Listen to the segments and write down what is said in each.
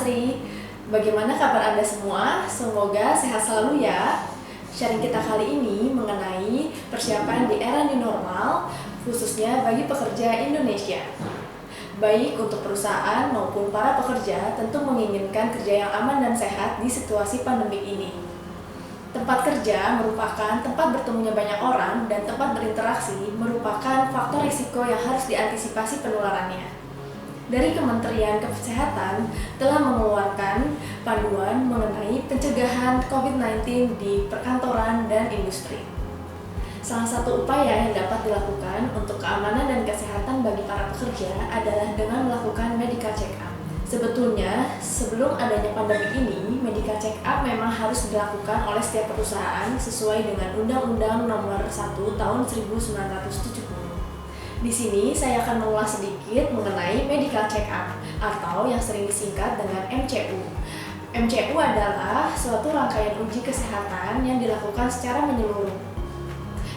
Asri. Bagaimana kabar Anda semua? Semoga sehat selalu ya. Sharing kita kali ini mengenai persiapan di era new normal, khususnya bagi pekerja Indonesia. Baik untuk perusahaan maupun para pekerja tentu menginginkan kerja yang aman dan sehat di situasi pandemik ini. Tempat kerja merupakan tempat bertemunya banyak orang dan tempat berinteraksi merupakan faktor risiko yang harus diantisipasi penularannya. Dari Kementerian Kesehatan telah mengeluarkan panduan mengenai pencegahan COVID-19 di perkantoran dan industri. Salah satu upaya yang dapat dilakukan untuk keamanan dan kesehatan bagi para pekerja adalah dengan melakukan medical check-up. Sebetulnya, sebelum adanya pandemi ini, medical check-up memang harus dilakukan oleh setiap perusahaan sesuai dengan Undang-Undang Nomor 1 Tahun 1970. Di sini saya akan mengulas sedikit mengenai medical check-up atau yang sering disingkat dengan MCU. MCU adalah suatu rangkaian uji kesehatan yang dilakukan secara menyeluruh.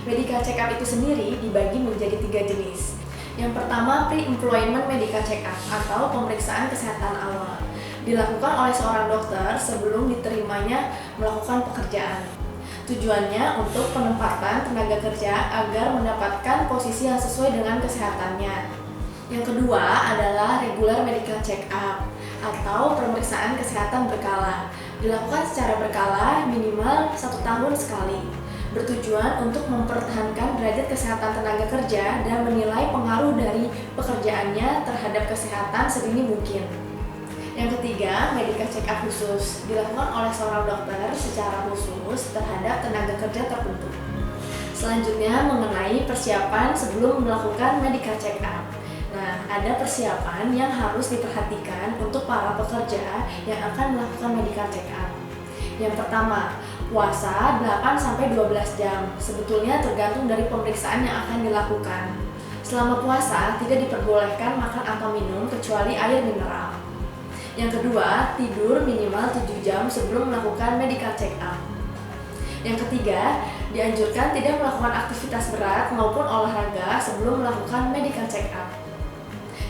Medical check-up itu sendiri dibagi menjadi 3 jenis. Yang pertama, pre-employment medical check-up atau pemeriksaan kesehatan awal. Dilakukan oleh seorang dokter sebelum diterimanya melakukan pekerjaan. Tujuannya untuk penempatan tenaga kerja agar mendapatkan posisi yang sesuai dengan kesehatannya. Yang kedua adalah regular medical check-up atau pemeriksaan kesehatan berkala. Dilakukan secara berkala minimal 1 tahun sekali. Bertujuan untuk mempertahankan derajat kesehatan tenaga kerja dan menilai pengaruh dari pekerjaannya terhadap kesehatan sedini mungkin. Yang ketiga, medical check-up khusus dilakukan oleh seorang dokter secara khusus terhadap tenaga kerja tertentu. Selanjutnya mengenai persiapan sebelum melakukan medical check-up. Nah, ada persiapan yang harus diperhatikan untuk para pekerja yang akan melakukan medical check-up. Yang pertama, puasa 8-12 jam. Sebetulnya tergantung dari pemeriksaan yang akan dilakukan. Selama puasa tidak diperbolehkan makan atau minum kecuali air mineral. Yang kedua, tidur minimal 7 jam sebelum melakukan medical check-up. Yang ketiga, dianjurkan tidak melakukan aktivitas berat maupun olahraga sebelum melakukan medical check-up.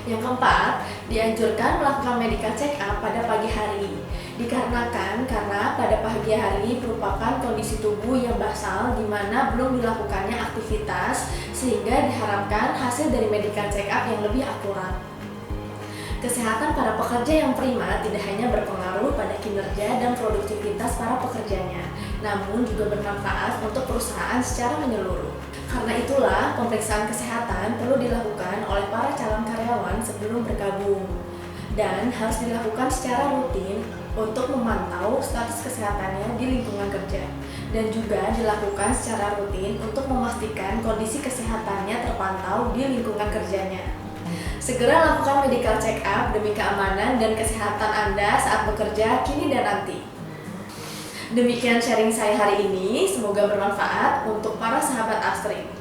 Yang keempat, dianjurkan melakukan medical check-up pada pagi hari. Dikarenakan karena pada pagi hari merupakan kondisi tubuh yang basal di mana belum dilakukannya aktivitas sehingga diharapkan hasil dari medical check-up yang lebih akurat. Kesehatan para pekerja yang prima tidak hanya berpengaruh pada kinerja dan produktivitas para pekerjanya, namun juga bermanfaat untuk perusahaan secara menyeluruh. Karena itulah, pemeriksaan kesehatan perlu dilakukan oleh para calon karyawan sebelum bergabung dan harus dilakukan secara rutin untuk memantau status kesehatannya di lingkungan kerja dan juga dilakukan secara rutin untuk memastikan kondisi kesehatannya terpantau di lingkungan kerjanya. Segera lakukan medical check-up demi keamanan dan kesehatan Anda saat bekerja kini dan nanti. Demikian sharing saya hari ini, semoga bermanfaat untuk para sahabat Astri.